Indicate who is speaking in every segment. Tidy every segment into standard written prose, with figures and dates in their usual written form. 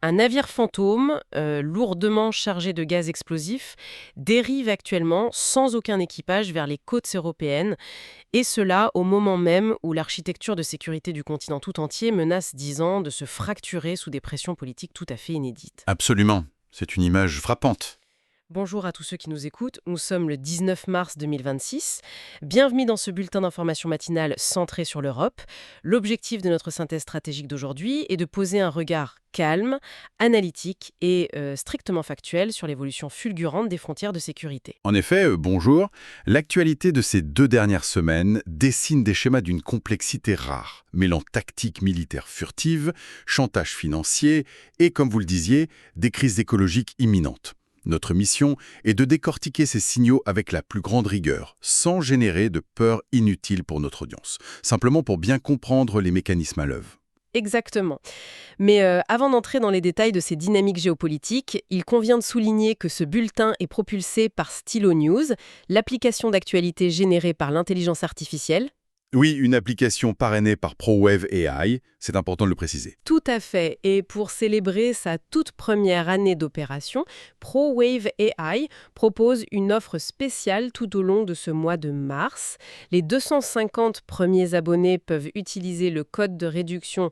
Speaker 1: Un navire fantôme, lourdement chargé de gaz explosif, dérive actuellement sans aucun équipage vers les côtes européennes, et cela au moment même où l'architecture de sécurité du continent tout entier menace, disons, de se fracturer sous des pressions politiques tout à fait inédites.
Speaker 2: Absolument. C'est une image frappante.
Speaker 1: Bonjour à tous ceux qui nous écoutent, nous sommes le 19 mars 2026. Bienvenue dans ce bulletin d'information matinale centré sur l'Europe. L'objectif de notre synthèse stratégique d'aujourd'hui est de poser un regard calme, analytique et strictement factuel sur l'évolution fulgurante des frontières de sécurité.
Speaker 2: En effet, bonjour, l'actualité de ces 2 dernières semaines dessine des schémas d'une complexité rare, mêlant tactique militaire furtive, chantage financier et, comme vous le disiez, des crises écologiques imminentes. Notre mission est de décortiquer ces signaux avec la plus grande rigueur, sans générer de peur inutile pour notre audience, simplement pour bien comprendre les mécanismes à l'œuvre.
Speaker 1: Exactement. Mais avant d'entrer dans les détails de ces dynamiques géopolitiques, il convient de souligner que ce bulletin est propulsé par Stilo News, l'application d'actualité générée par l'intelligence artificielle.
Speaker 2: Oui, une application parrainée par ProWave AI, c'est important de le préciser.
Speaker 1: Tout à fait. Et pour célébrer sa toute première année d'opération, ProWave AI propose une offre spéciale tout au long de ce mois de mars. Les 250 premiers abonnés peuvent utiliser le code de réduction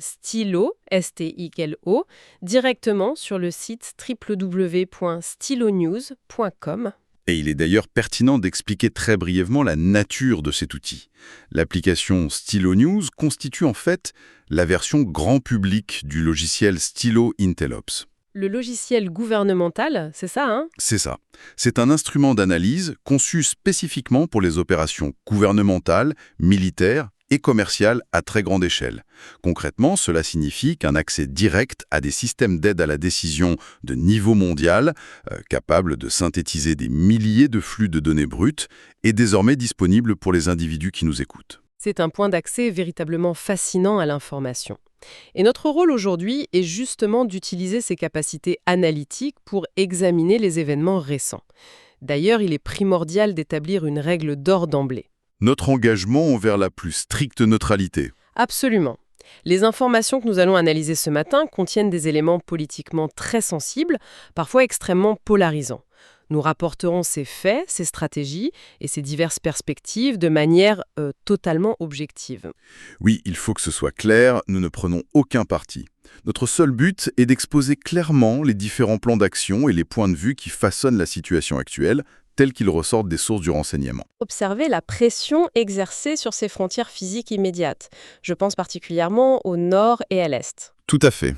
Speaker 1: STILO, S-T-I-L-O, directement sur le site www.stilonews.com.
Speaker 2: Et il est d'ailleurs pertinent d'expliquer très brièvement la nature de cet outil. L'application Stilo News constitue en fait la version grand public du logiciel Stilo Intellops.
Speaker 1: Le logiciel gouvernemental, c'est ça, hein?
Speaker 2: C'est ça. C'est un instrument d'analyse conçu spécifiquement pour les opérations gouvernementales, militaires et commerciales à très grande échelle. Concrètement, cela signifie qu'un accès direct à des systèmes d'aide à la décision de niveau mondial, capables de synthétiser des milliers de flux de données brutes, est désormais disponible pour les individus qui nous écoutent.
Speaker 1: C'est un point d'accès véritablement fascinant à l'information. Et notre rôle aujourd'hui est justement d'utiliser ces capacités analytiques pour examiner les événements récents. D'ailleurs, il est primordial d'établir une règle d'or d'emblée.
Speaker 2: Notre engagement envers la plus stricte neutralité.
Speaker 1: Absolument. Les informations que nous allons analyser ce matin contiennent des éléments politiquement très sensibles, parfois extrêmement polarisants. Nous rapporterons ces faits, ces stratégies et ces diverses perspectives de manière totalement objective.
Speaker 2: Oui, il faut que ce soit clair, nous ne prenons aucun parti. Notre seul but est d'exposer clairement les différents plans d'action et les points de vue qui façonnent la situation actuelle, tels qu'ils ressortent des sources du renseignement.
Speaker 1: Observer la pression exercée sur ces frontières physiques immédiates. Je pense particulièrement au nord et à l'est.
Speaker 2: Tout à fait.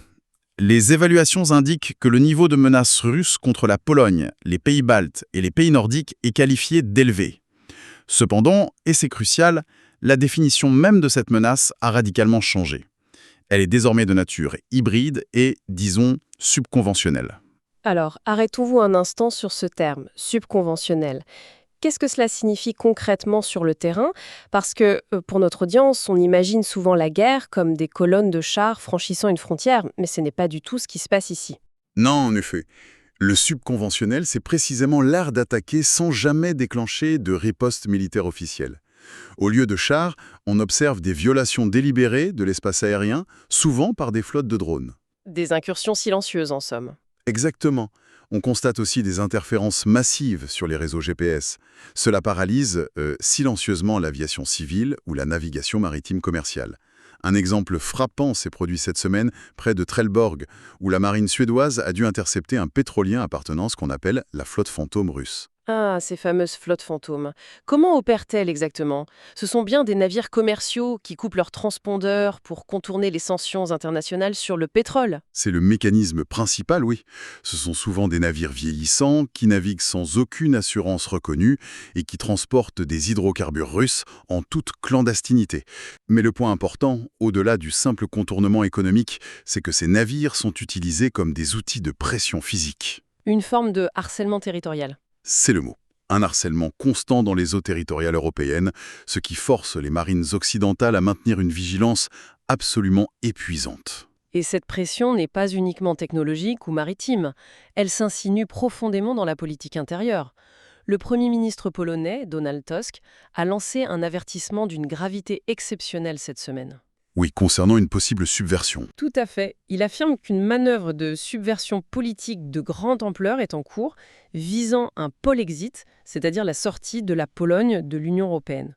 Speaker 2: Les évaluations indiquent que le niveau de menace russe contre la Pologne, les pays baltes et les pays nordiques est qualifié d'élevé. Cependant, et c'est crucial, la définition même de cette menace a radicalement changé. Elle est désormais de nature hybride et, disons, subconventionnelle.
Speaker 1: Alors, arrêtons-vous un instant sur ce terme, subconventionnel. Qu'est-ce que cela signifie concrètement sur le terrain? Parce que, pour notre audience, on imagine souvent la guerre comme des colonnes de chars franchissant une frontière, mais ce n'est pas du tout ce qui se passe ici.
Speaker 2: Non, en effet. Le subconventionnel, c'est précisément l'art d'attaquer sans jamais déclencher de riposte militaire officielle. Au lieu de chars, on observe des violations délibérées de l'espace aérien, souvent par des flottes de drones.
Speaker 1: Des incursions silencieuses, en somme.
Speaker 2: Exactement. On constate aussi des interférences massives sur les réseaux GPS. Cela paralyse silencieusement l'aviation civile ou la navigation maritime commerciale. Un exemple frappant s'est produit cette semaine près de Trelleborg, où la marine suédoise a dû intercepter un pétrolien appartenant à ce qu'on appelle la flotte fantôme russe.
Speaker 1: Ah, ces fameuses flottes fantômes. Comment opèrent-elles exactement? Ce sont bien des navires commerciaux qui coupent leurs transpondeurs pour contourner les sanctions internationales sur le pétrole.
Speaker 2: C'est le mécanisme principal, oui. Ce sont souvent des navires vieillissants qui naviguent sans aucune assurance reconnue et qui transportent des hydrocarbures russes en toute clandestinité. Mais le point important, au-delà du simple contournement économique, c'est que ces navires sont utilisés comme des outils de pression physique.
Speaker 1: Une forme de harcèlement territorial.
Speaker 2: C'est le mot. Un harcèlement constant dans les eaux territoriales européennes, ce qui force les marines occidentales à maintenir une vigilance absolument épuisante.
Speaker 1: Et cette pression n'est pas uniquement technologique ou maritime. Elle s'insinue profondément dans la politique intérieure. Le Premier ministre polonais, Donald Tusk, a lancé un avertissement d'une gravité exceptionnelle cette semaine.
Speaker 2: Oui, concernant une possible subversion.
Speaker 1: Tout à fait. Il affirme qu'une manœuvre de subversion politique de grande ampleur est en cours, visant un Polexit, c'est-à-dire la sortie de la Pologne de l'Union européenne.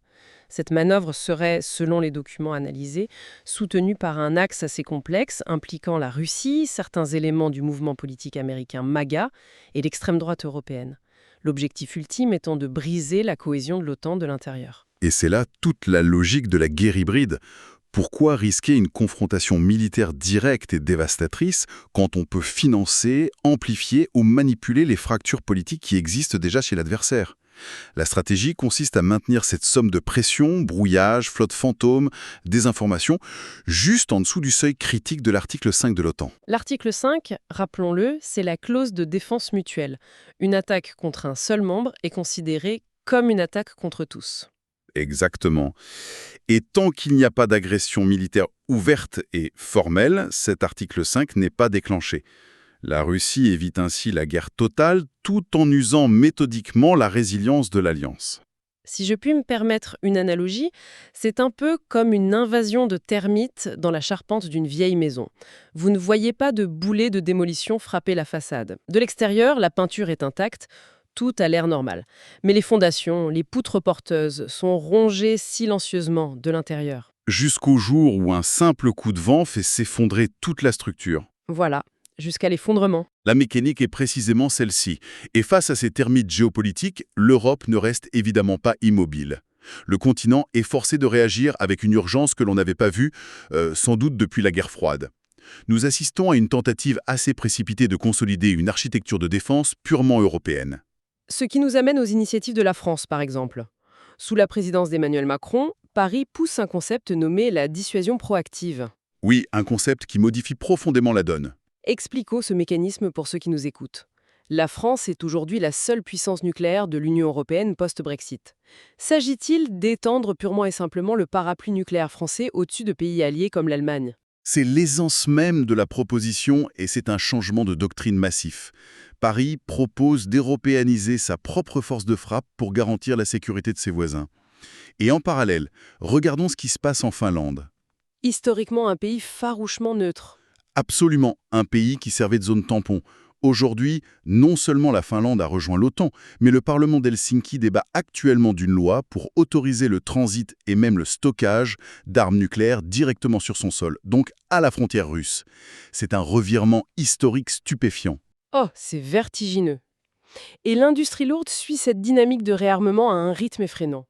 Speaker 1: Cette manœuvre serait, selon les documents analysés, soutenue par un axe assez complexe impliquant la Russie, certains éléments du mouvement politique américain MAGA et l'extrême droite européenne. L'objectif ultime étant de briser la cohésion de l'OTAN de l'intérieur.
Speaker 2: Et c'est là toute la logique de la guerre hybride. Pourquoi risquer une confrontation militaire directe et dévastatrice quand on peut financer, amplifier ou manipuler les fractures politiques qui existent déjà chez l'adversaire? La stratégie consiste à maintenir cette somme de pression, brouillage, flotte fantôme, désinformation, juste en dessous du seuil critique de l'article 5 de l'OTAN.
Speaker 1: L'article 5, rappelons-le, c'est la clause de défense mutuelle. Une attaque contre un seul membre est considérée comme une attaque contre tous.
Speaker 2: Exactement. Et tant qu'il n'y a pas d'agression militaire ouverte et formelle, cet article 5 n'est pas déclenché. La Russie évite ainsi la guerre totale tout en usant méthodiquement la résilience de l'Alliance.
Speaker 1: Si je puis me permettre une analogie, c'est un peu comme une invasion de termites dans la charpente d'une vieille maison. Vous ne voyez pas de boulets de démolition frapper la façade. De l'extérieur, la peinture est intacte, tout a l'air normal. Mais les fondations, les poutres porteuses sont rongées silencieusement de l'intérieur.
Speaker 2: Jusqu'au jour où un simple coup de vent fait s'effondrer toute la structure.
Speaker 1: Voilà, jusqu'à l'effondrement.
Speaker 2: La mécanique est précisément celle-ci. Et face à ces termites géopolitiques, l'Europe ne reste évidemment pas immobile. Le continent est forcé de réagir avec une urgence que l'on n'avait pas vue, sans doute depuis la guerre froide. Nous assistons à une tentative assez précipitée de consolider une architecture de défense purement européenne.
Speaker 1: Ce qui nous amène aux initiatives de la France, par exemple. Sous la présidence d'Emmanuel Macron, Paris pousse un concept nommé la dissuasion proactive.
Speaker 2: Oui, un concept qui modifie profondément la donne.
Speaker 1: Expliquons ce mécanisme pour ceux qui nous écoutent. La France est aujourd'hui la seule puissance nucléaire de l'Union européenne post-Brexit. S'agit-il d'étendre purement et simplement le parapluie nucléaire français au-dessus de pays alliés comme l'Allemagne ?
Speaker 2: C'est l'aisance même de la proposition et c'est un changement de doctrine massif. Paris propose d'européaniser sa propre force de frappe pour garantir la sécurité de ses voisins. Et en parallèle, regardons ce qui se passe en Finlande.
Speaker 1: Historiquement un pays farouchement neutre.
Speaker 2: Absolument, un pays qui servait de zone tampon. Aujourd'hui, non seulement la Finlande a rejoint l'OTAN, mais le Parlement d'Helsinki débat actuellement d'une loi pour autoriser le transit et même le stockage d'armes nucléaires directement sur son sol, donc à la frontière russe. C'est un revirement historique stupéfiant.
Speaker 1: Oh, c'est vertigineux. Et l'industrie lourde suit cette dynamique de réarmement à un rythme effrénant.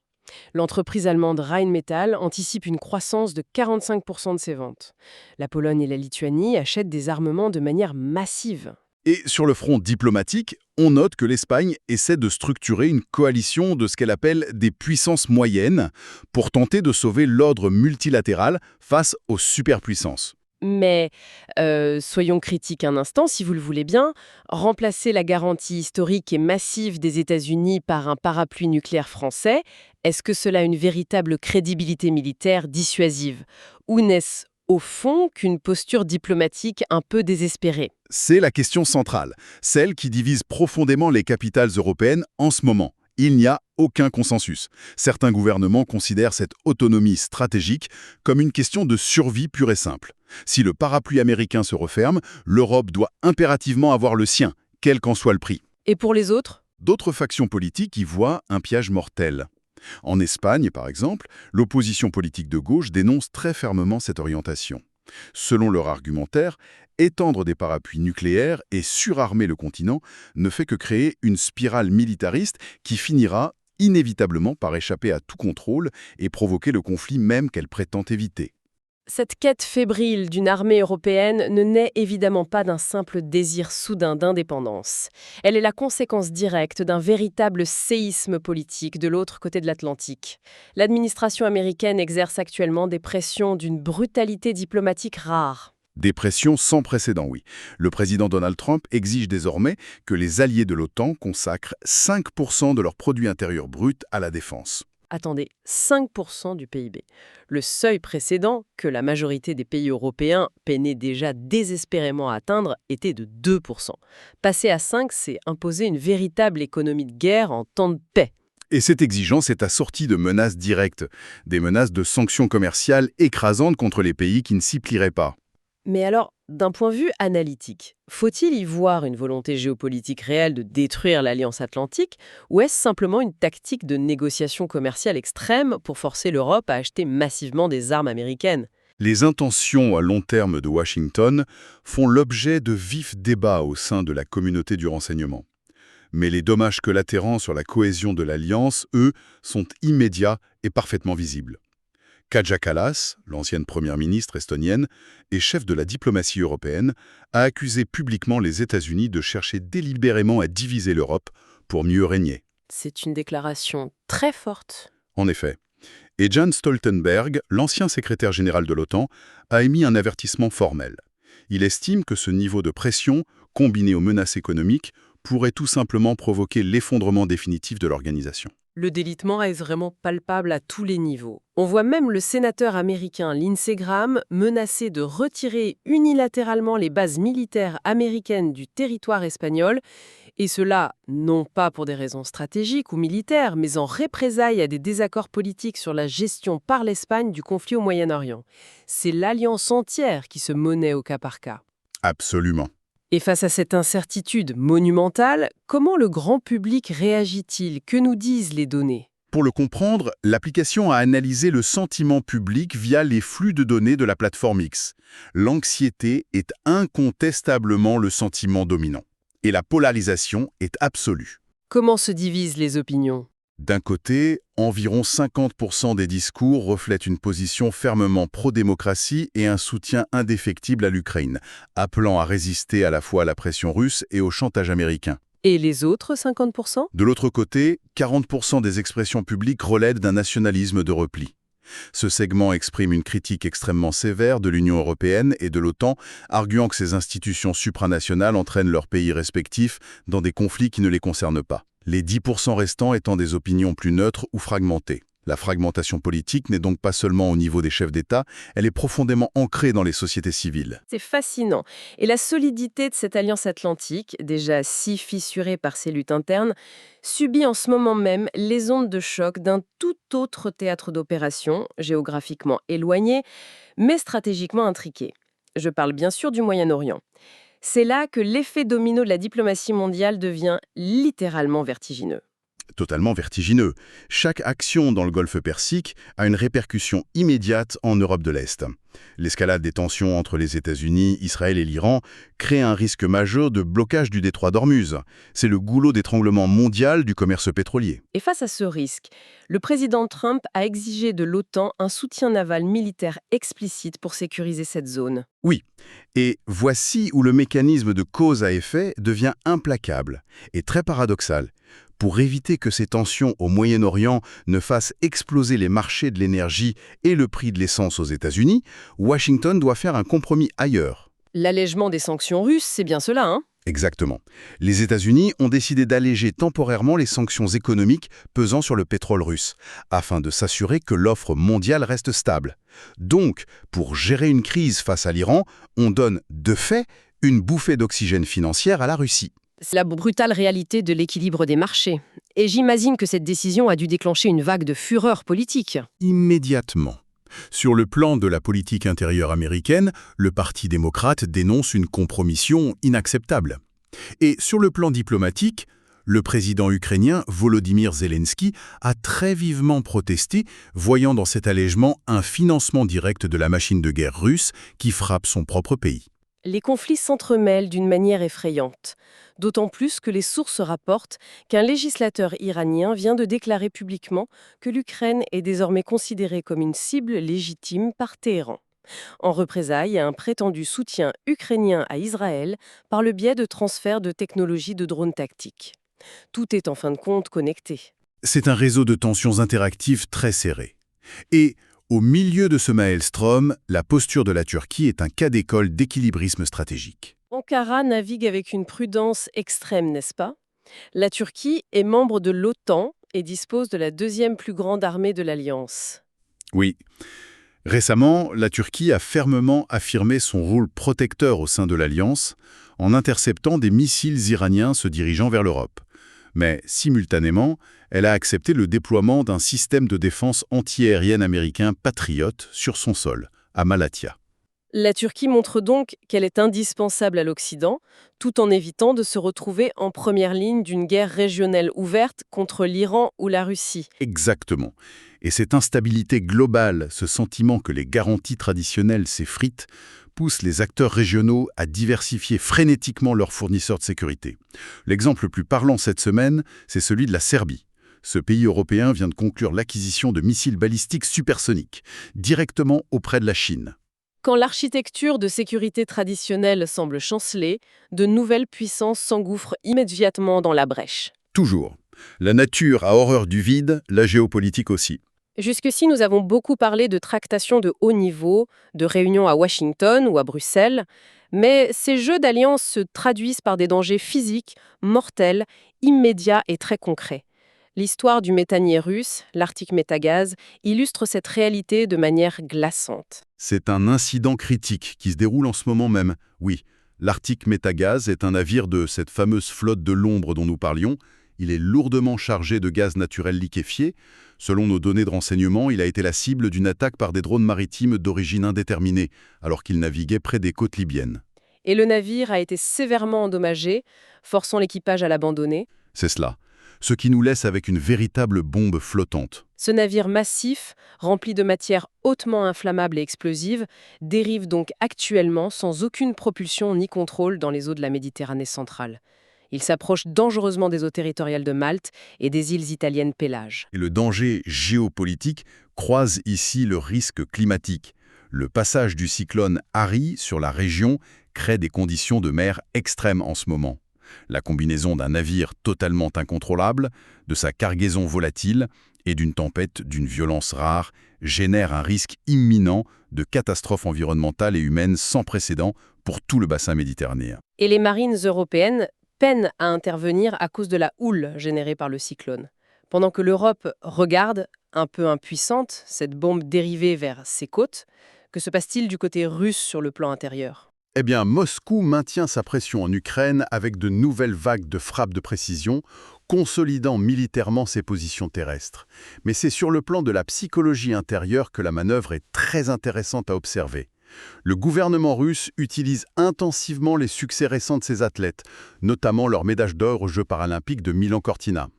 Speaker 1: L'entreprise allemande Rheinmetall anticipe une croissance de 45% de ses ventes. La Pologne et la Lituanie achètent des armements de manière massive.
Speaker 2: Et sur le front diplomatique, on note que l'Espagne essaie de structurer une coalition de ce qu'elle appelle des puissances moyennes pour tenter de sauver l'ordre multilatéral face aux superpuissances.
Speaker 1: Mais, soyons critiques un instant, si vous le voulez bien, remplacer la garantie historique et massive des États-Unis par un parapluie nucléaire français, est-ce que cela a une véritable crédibilité militaire dissuasive? Ou n'est-ce, au fond, qu'une posture diplomatique un peu désespérée?
Speaker 2: C'est la question centrale, celle qui divise profondément les capitales européennes en ce moment. Il n'y a aucun consensus. Certains gouvernements considèrent cette autonomie stratégique comme une question de survie pure et simple. Si le parapluie américain se referme, l'Europe doit impérativement avoir le sien, quel qu'en soit le prix.
Speaker 1: Et pour les autres?
Speaker 2: D'autres factions politiques y voient un piège mortel. En Espagne, par exemple, l'opposition politique de gauche dénonce très fermement cette orientation. Selon leur argumentaire, étendre des parapluies nucléaires et surarmer le continent ne fait que créer une spirale militariste qui finira inévitablement par échapper à tout contrôle et provoquer le conflit même qu'elle prétend éviter.
Speaker 1: Cette quête fébrile d'une armée européenne ne naît évidemment pas d'un simple désir soudain d'indépendance. Elle est la conséquence directe d'un véritable séisme politique de l'autre côté de l'Atlantique. L'administration américaine exerce actuellement des pressions d'une brutalité diplomatique rare.
Speaker 2: Des pressions sans précédent, oui. Le président Donald Trump exige désormais que les alliés de l'OTAN consacrent 5% de leur produit intérieur brut à la défense.
Speaker 1: Attendez, 5% du PIB. Le seuil précédent, que la majorité des pays européens peinaient déjà désespérément à atteindre, était de 2%. Passer à 5, c'est imposer une véritable économie de guerre en temps de paix.
Speaker 2: Et cette exigence est assortie de menaces directes, des menaces de sanctions commerciales écrasantes contre les pays qui ne s'y plieraient pas.
Speaker 1: Mais alors, d'un point de vue analytique, faut-il y voir une volonté géopolitique réelle de détruire l'Alliance Atlantique, ou est-ce simplement une tactique de négociation commerciale extrême pour forcer l'Europe à acheter massivement des armes américaines?
Speaker 2: Les intentions à long terme de Washington font l'objet de vifs débats au sein de la communauté du renseignement. Mais les dommages collatéraux sur la cohésion de l'Alliance, eux, sont immédiats et parfaitement visibles. Kaja Kallas, l'ancienne première ministre estonienne et chef de la diplomatie européenne, a accusé publiquement les États-Unis de chercher délibérément à diviser l'Europe pour mieux régner.
Speaker 1: C'est une déclaration très forte.
Speaker 2: En effet. Et Jens Stoltenberg, l'ancien secrétaire général de l'OTAN, a émis un avertissement formel. Il estime que ce niveau de pression, combiné aux menaces économiques, pourrait tout simplement provoquer l'effondrement définitif de l'organisation.
Speaker 1: Le délitement est vraiment palpable à tous les niveaux. On voit même le sénateur américain Lindsey Graham menacer de retirer unilatéralement les bases militaires américaines du territoire espagnol, et cela non pas pour des raisons stratégiques ou militaires, mais en représailles à des désaccords politiques sur la gestion par l'Espagne du conflit au Moyen-Orient. C'est l'alliance entière qui se monnaie au cas par cas.
Speaker 2: Absolument.
Speaker 1: Et face à cette incertitude monumentale, comment le grand public réagit-il? Que nous disent les données?
Speaker 2: Pour le comprendre, l'application a analysé le sentiment public via les flux de données de la plateforme X. L'anxiété est incontestablement le sentiment dominant. Et la polarisation est absolue.
Speaker 1: Comment se divisent les opinions?
Speaker 2: D'un côté, environ 50% des discours reflètent une position fermement pro-démocratie et un soutien indéfectible à l'Ukraine, appelant à résister à la fois à la pression russe et au chantage américain.
Speaker 1: Et les autres 50%?
Speaker 2: De l'autre côté, 40% des expressions publiques relèvent d'un nationalisme de repli. Ce segment exprime une critique extrêmement sévère de l'Union européenne et de l'OTAN, arguant que ces institutions supranationales entraînent leurs pays respectifs dans des conflits qui ne les concernent pas. Les 10% restants étant des opinions plus neutres ou fragmentées. La fragmentation politique n'est donc pas seulement au niveau des chefs d'État, elle est profondément ancrée dans les sociétés civiles.
Speaker 1: C'est fascinant. Et la solidité de cette alliance atlantique, déjà si fissurée par ses luttes internes, subit en ce moment même les ondes de choc d'un tout autre théâtre d'opération, géographiquement éloigné, mais stratégiquement intriqué. Je parle bien sûr du Moyen-Orient. C'est là que l'effet domino de la diplomatie mondiale devient littéralement vertigineux.
Speaker 2: Totalement vertigineux. Chaque action dans le Golfe Persique a une répercussion immédiate en Europe de l'Est. L'escalade des tensions entre les États-Unis, Israël et l'Iran crée un risque majeur de blocage du détroit d'Ormuz. C'est le goulot d'étranglement mondial du commerce pétrolier.
Speaker 1: Et face à ce risque, le président Trump a exigé de l'OTAN un soutien naval militaire explicite pour sécuriser cette zone.
Speaker 2: Oui, et voici où le mécanisme de cause à effet devient implacable et très paradoxal. Pour éviter que ces tensions au Moyen-Orient ne fassent exploser les marchés de l'énergie et le prix de l'essence aux États-Unis, Washington doit faire un compromis ailleurs.
Speaker 1: L'allègement des sanctions russes, c'est bien cela, hein?
Speaker 2: Exactement. Les États-Unis ont décidé d'alléger temporairement les sanctions économiques pesant sur le pétrole russe, afin de s'assurer que l'offre mondiale reste stable. Donc, pour gérer une crise face à l'Iran, on donne, de fait, une bouffée d'oxygène financière à la Russie.
Speaker 1: C'est la brutale réalité de l'équilibre des marchés. Et j'imagine que cette décision a dû déclencher une vague de fureur politique.
Speaker 2: Immédiatement. Sur le plan de la politique intérieure américaine, le Parti démocrate dénonce une compromission inacceptable. Et sur le plan diplomatique, le président ukrainien Volodymyr Zelensky a très vivement protesté, voyant dans cet allègement un financement direct de la machine de guerre russe qui frappe son propre pays.
Speaker 1: Les conflits s'entremêlent d'une manière effrayante, d'autant plus que les sources rapportent qu'un législateur iranien vient de déclarer publiquement que l'Ukraine est désormais considérée comme une cible légitime par Téhéran, en représailles à un prétendu soutien ukrainien à Israël par le biais de transferts de technologies de drones tactiques. Tout est en fin de compte connecté.
Speaker 2: C'est un réseau de tensions interactives très serré. Et au milieu de ce maelstrom, la posture de la Turquie est un cas d'école d'équilibrisme stratégique.
Speaker 1: Ankara navigue avec une prudence extrême, n'est-ce pas? La Turquie est membre de l'OTAN et dispose de la deuxième plus grande armée de l'Alliance.
Speaker 2: Oui. Récemment, la Turquie a fermement affirmé son rôle protecteur au sein de l'Alliance en interceptant des missiles iraniens se dirigeant vers l'Europe. Mais simultanément, Elle a accepté le déploiement d'un système de défense antiaérienne américain Patriot sur son sol, à Malatya.
Speaker 1: La Turquie montre donc qu'elle est indispensable à l'Occident, tout en évitant de se retrouver en première ligne d'une guerre régionale ouverte contre l'Iran ou la Russie.
Speaker 2: Exactement. Et cette instabilité globale, ce sentiment que les garanties traditionnelles s'effritent, pousse les acteurs régionaux à diversifier frénétiquement leurs fournisseurs de sécurité. L'exemple le plus parlant cette semaine, c'est celui de la Serbie. Ce pays européen vient de conclure l'acquisition de missiles balistiques supersoniques, directement auprès de la Chine.
Speaker 1: Quand l'architecture de sécurité traditionnelle semble chanceler, de nouvelles puissances s'engouffrent immédiatement dans la brèche.
Speaker 2: Toujours. La nature a horreur du vide, la géopolitique aussi.
Speaker 1: Jusqu'ici, nous avons beaucoup parlé de tractations de haut niveau, de réunions à Washington ou à Bruxelles, mais ces jeux d'alliance se traduisent par des dangers physiques, mortels, immédiats et très concrets. L'histoire du méthanier russe, l'Arctic Métagaz, illustre cette réalité de manière glaçante.
Speaker 2: C'est un incident critique qui se déroule en ce moment même. Oui, l'Arctic Métagaz est un navire de cette fameuse flotte de l'ombre dont nous parlions. Il est lourdement chargé de gaz naturel liquéfié. Selon nos données de renseignement, il a été la cible d'une attaque par des drones maritimes d'origine indéterminée, alors qu'il naviguait près des côtes libyennes.
Speaker 1: Et le navire a été sévèrement endommagé, forçant l'équipage à l'abandonner.
Speaker 2: C'est cela. Ce qui nous laisse avec une véritable bombe flottante.
Speaker 1: Ce navire massif, rempli de matières hautement inflammables et explosives, dérive donc actuellement sans aucune propulsion ni contrôle dans les eaux de la Méditerranée centrale. Il s'approche dangereusement des eaux territoriales de Malte et des îles italiennes Pélage.
Speaker 2: Et le danger géopolitique croise ici le risque climatique. Le passage du cyclone Harry sur la région crée des conditions de mer extrêmes en ce moment. La combinaison d'un navire totalement incontrôlable, de sa cargaison volatile et d'une tempête d'une violence rare génère un risque imminent de catastrophe environnementale et humaine sans précédent pour tout le bassin méditerranéen.
Speaker 1: Et les marines européennes peinent à intervenir à cause de la houle générée par le cyclone. Pendant que l'Europe regarde, un peu impuissante, cette bombe dérivée vers ses côtes, que se passe-t-il du côté russe sur le plan intérieur ?
Speaker 2: Eh bien, Moscou maintient sa pression en Ukraine avec de nouvelles vagues de frappes de précision, consolidant militairement ses positions terrestres. Mais c'est sur le plan de la psychologie intérieure que la manœuvre est très intéressante à observer. Le gouvernement russe utilise intensivement les succès récents de ses athlètes, notamment leur médaille d'or aux Jeux paralympiques de Milan-Cortina.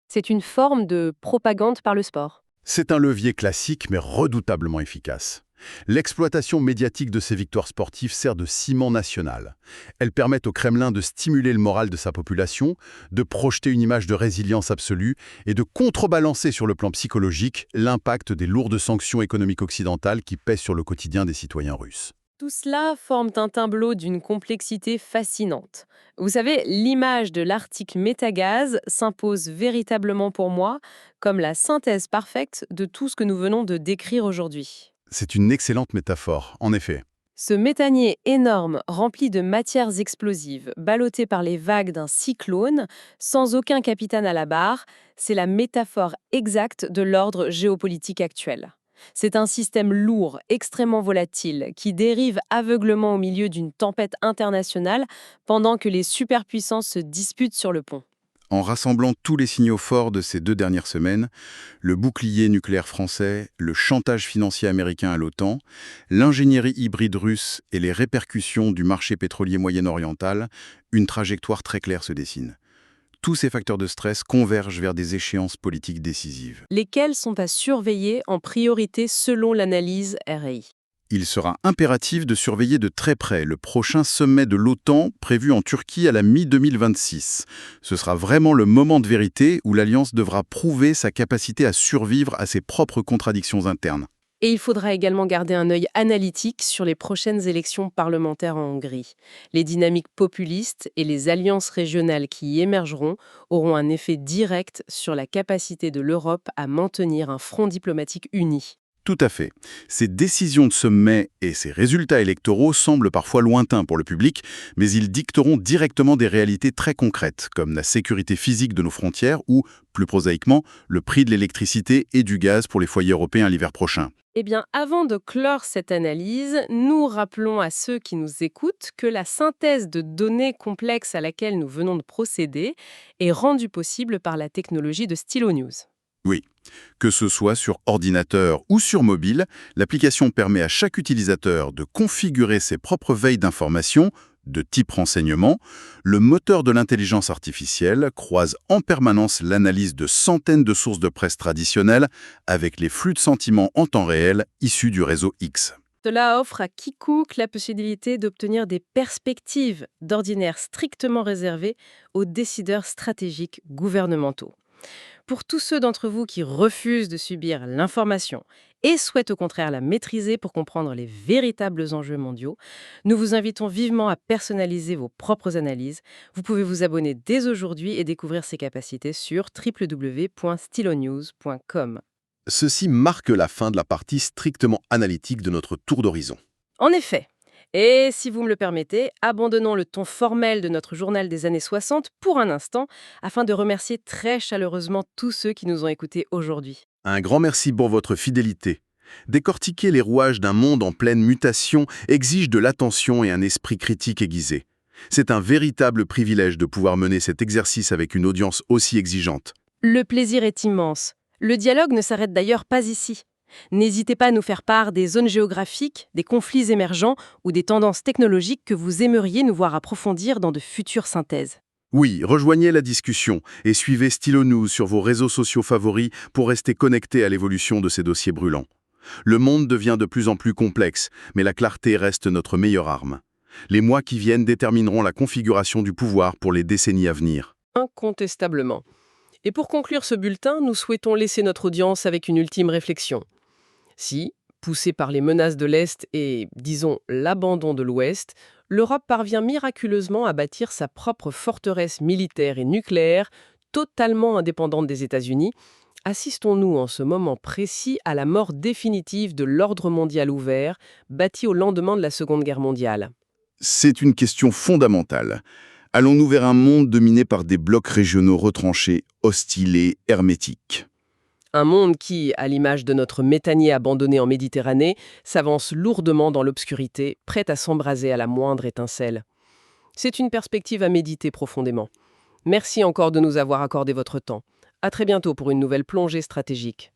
Speaker 1: C'est une forme de propagande par le sport.
Speaker 2: C'est un levier classique mais redoutablement efficace. L'exploitation médiatique de ces victoires sportives sert de ciment national. Elles permettent au Kremlin de stimuler le moral de sa population, de projeter une image de résilience absolue et de contrebalancer sur le plan psychologique l'impact des lourdes sanctions économiques occidentales qui pèsent sur le quotidien des citoyens russes.
Speaker 1: Tout cela forme un tableau d'une complexité fascinante. Vous savez, l'image de l'Arctic Métagaz s'impose véritablement pour moi comme la synthèse parfaite de tout ce que nous venons de décrire aujourd'hui.
Speaker 2: C'est une excellente métaphore, en effet.
Speaker 1: Ce méthanier énorme, rempli de matières explosives, ballotté par les vagues d'un cyclone, sans aucun capitaine à la barre, c'est la métaphore exacte de l'ordre géopolitique actuel. C'est un système lourd, extrêmement volatile, qui dérive aveuglement au milieu d'une tempête internationale pendant que les superpuissances se disputent sur le pont.
Speaker 2: En rassemblant tous les signaux forts de ces 2 dernières semaines, le bouclier nucléaire français, le chantage financier américain à l'OTAN, l'ingénierie hybride russe et les répercussions du marché pétrolier moyen-oriental, une trajectoire très claire se dessine. Tous ces facteurs de stress convergent vers des échéances politiques décisives.
Speaker 1: Lesquels sont à surveiller en priorité selon l'analyse RI.
Speaker 2: Il sera impératif de surveiller de très près le prochain sommet de l'OTAN prévu en Turquie à la mi-2026. Ce sera vraiment le moment de vérité où l'Alliance devra prouver sa capacité à survivre à ses propres contradictions internes.
Speaker 1: Et il faudra également garder un œil analytique sur les prochaines élections parlementaires en Hongrie. Les dynamiques populistes et les alliances régionales qui y émergeront auront un effet direct sur la capacité de l'Europe à maintenir un front diplomatique uni.
Speaker 2: Tout à fait. Ces décisions de sommet et ces résultats électoraux semblent parfois lointains pour le public, mais ils dicteront directement des réalités très concrètes, comme la sécurité physique de nos frontières ou, plus prosaïquement, le prix de l'électricité et du gaz pour les foyers européens l'hiver prochain.
Speaker 1: Eh bien, avant de clore cette analyse, nous rappelons à ceux qui nous écoutent que la synthèse de données complexes à laquelle nous venons de procéder est rendue possible par la technologie de Stylo News.
Speaker 2: Oui. Que ce soit sur ordinateur ou sur mobile, l'application permet à chaque utilisateur de configurer ses propres veilles d'informations de type renseignement. Le moteur de l'intelligence artificielle croise en permanence l'analyse de centaines de sources de presse traditionnelles avec les flux de sentiments en temps réel issus du réseau X.
Speaker 1: Cela offre à quiconque la possibilité d'obtenir des perspectives d'ordinaire strictement réservées aux décideurs stratégiques gouvernementaux. Pour tous ceux d'entre vous qui refusent de subir l'information et souhaitent au contraire la maîtriser pour comprendre les véritables enjeux mondiaux, nous vous invitons vivement à personnaliser vos propres analyses. Vous pouvez vous abonner dès aujourd'hui et découvrir ces capacités sur www.stylonews.com.
Speaker 3: Ceci marque la fin de la partie strictement analytique de notre tour d'horizon.
Speaker 1: En effet. Et si vous me le permettez, abandonnons le ton formel de notre journal des années 60 pour un instant, afin de remercier très chaleureusement tous ceux qui nous ont écoutés aujourd'hui.
Speaker 3: Un grand merci pour votre fidélité. Décortiquer les rouages d'un monde en pleine mutation exige de l'attention et un esprit critique aiguisé. C'est un véritable privilège de pouvoir mener cet exercice avec une audience aussi exigeante.
Speaker 1: Le plaisir est immense. Le dialogue ne s'arrête d'ailleurs pas ici. N'hésitez pas à nous faire part des zones géographiques, des conflits émergents ou des tendances technologiques que vous aimeriez nous voir approfondir dans de futures synthèses.
Speaker 3: Oui, rejoignez la discussion et suivez Stylo News sur vos réseaux sociaux favoris pour rester connecté à l'évolution de ces dossiers brûlants. Le monde devient de plus en plus complexe, mais la clarté reste notre meilleure arme. Les mois qui viennent détermineront la configuration du pouvoir pour les décennies à venir.
Speaker 1: Incontestablement. Et pour conclure ce bulletin, nous souhaitons laisser notre audience avec une ultime réflexion. Si, poussée par les menaces de l'Est et, disons, l'abandon de l'Ouest, l'Europe parvient miraculeusement à bâtir sa propre forteresse militaire et nucléaire, totalement indépendante des États-Unis, assistons-nous en ce moment précis à la mort définitive de l'ordre mondial ouvert, bâti au lendemain de la Seconde Guerre mondiale.
Speaker 3: C'est une question fondamentale. Allons-nous vers un monde dominé par des blocs régionaux retranchés, hostiles et hermétiques ?
Speaker 1: Un monde qui, à l'image de notre méthanier abandonné en Méditerranée, s'avance lourdement dans l'obscurité, prêt à s'embraser à la moindre étincelle. C'est une perspective à méditer profondément. Merci encore de nous avoir accordé votre temps. À très bientôt pour une nouvelle plongée stratégique.